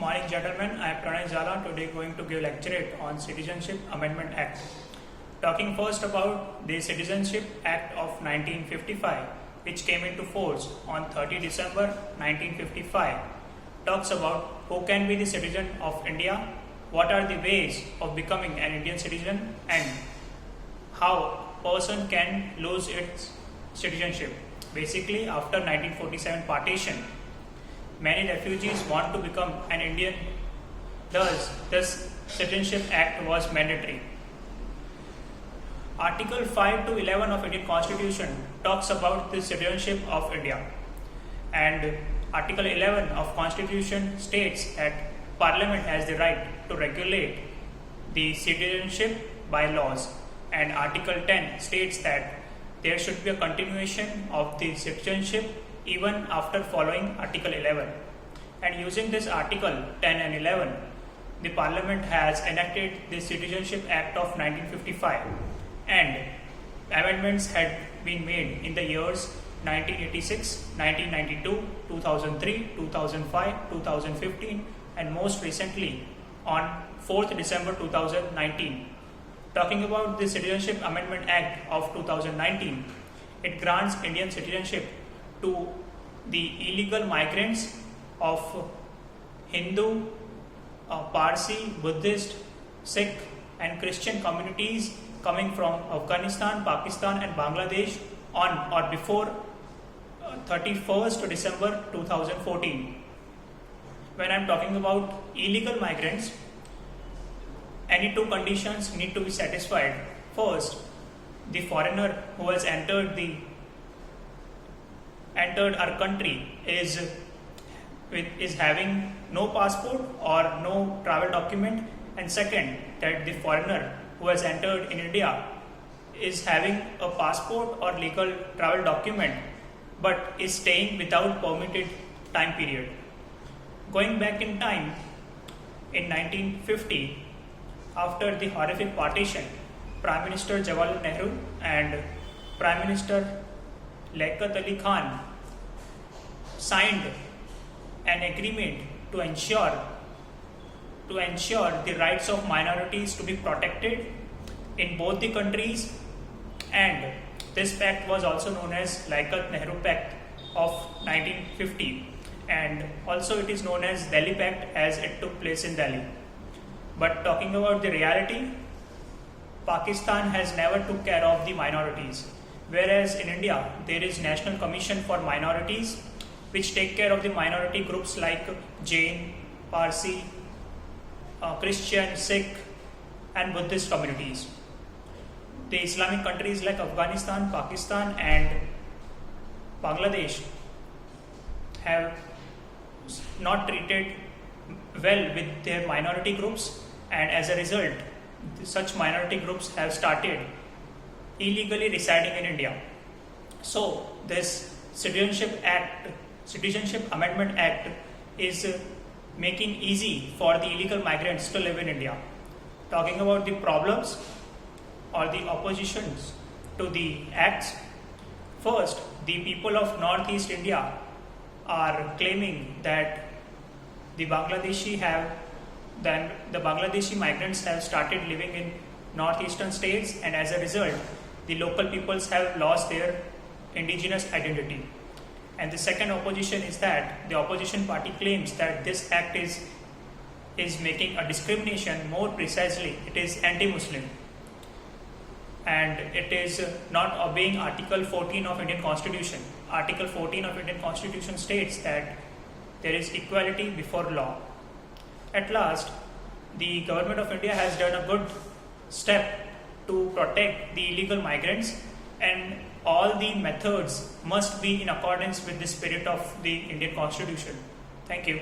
Morning gentlemen, I am Pranay Jala, today going to give lecture on Citizenship Amendment Act. Talking first about the Citizenship Act of 1955, which came into force on 30 December 1955, talks about who can be the citizen of India, what are the ways of becoming an Indian citizen, and how person can lose its citizenship. Basically, after 1947 partition, many refugees want to become an Indian. Thus, this Citizenship Act was mandatory. Article 5 to 11 of Indian Constitution talks about the citizenship of India, and Article 11 of Constitution states that Parliament has the right to regulate the citizenship by laws, and Article 10 states that there should be a continuation of the citizenship even after following Article 11. And using this Article 10 and 11, the Parliament has enacted the Citizenship Act of 1955, and amendments had been made in the years 1986, 1992, 2003, 2005, 2015, and most recently on 4th December 2019. Talking about the Citizenship Amendment Act of 2019, it grants Indian citizenship to the illegal migrants of Hindu, Parsi, Buddhist, Sikh and Christian communities coming from Afghanistan, Pakistan and Bangladesh on or before 31st December 2014. When I am talking about illegal migrants, any two conditions need to be satisfied. First, the foreigner who has entered our country is having no passport or no travel document, and second, that the foreigner who has entered in India is having a passport or legal travel document but is staying without permitted time period. Going back in time, in 1950, after the horrific partition, Prime Minister Jawaharlal Nehru and Prime Minister Liaquat Ali Khan signed an agreement to ensure the rights of minorities to be protected in both the countries, and this pact was also known as Liaquat-Nehru Pact of 1950, and also it is known as Delhi Pact as it took place in Delhi. But talking about the reality, Pakistan has never took care of the minorities, whereas in India there is National Commission for Minorities which take care of the minority groups like Jain, Parsi, Christian, Sikh and Buddhist communities. The Islamic countries like Afghanistan, Pakistan and Bangladesh have not treated well with their minority groups, and as a result such minority groups have started illegally residing in India. So this Citizenship Amendment Act is making easy for the illegal migrants to live in India. Talking about the problems or the oppositions to the acts, first, the people of Northeast India are claiming that the Bangladeshi migrants have started living in northeastern states, and as a result the local peoples have lost their indigenous identity. And the second opposition is that the opposition party claims that this act is making a discrimination. More precisely, it is anti-Muslim, and it is not obeying Article 14 of Indian Constitution. Article 14 of Indian Constitution states that there is equality before law. At last, the government of India has done a good step to protect the illegal migrants, and all the methods must be in accordance with the spirit of the Indian Constitution. Thank you.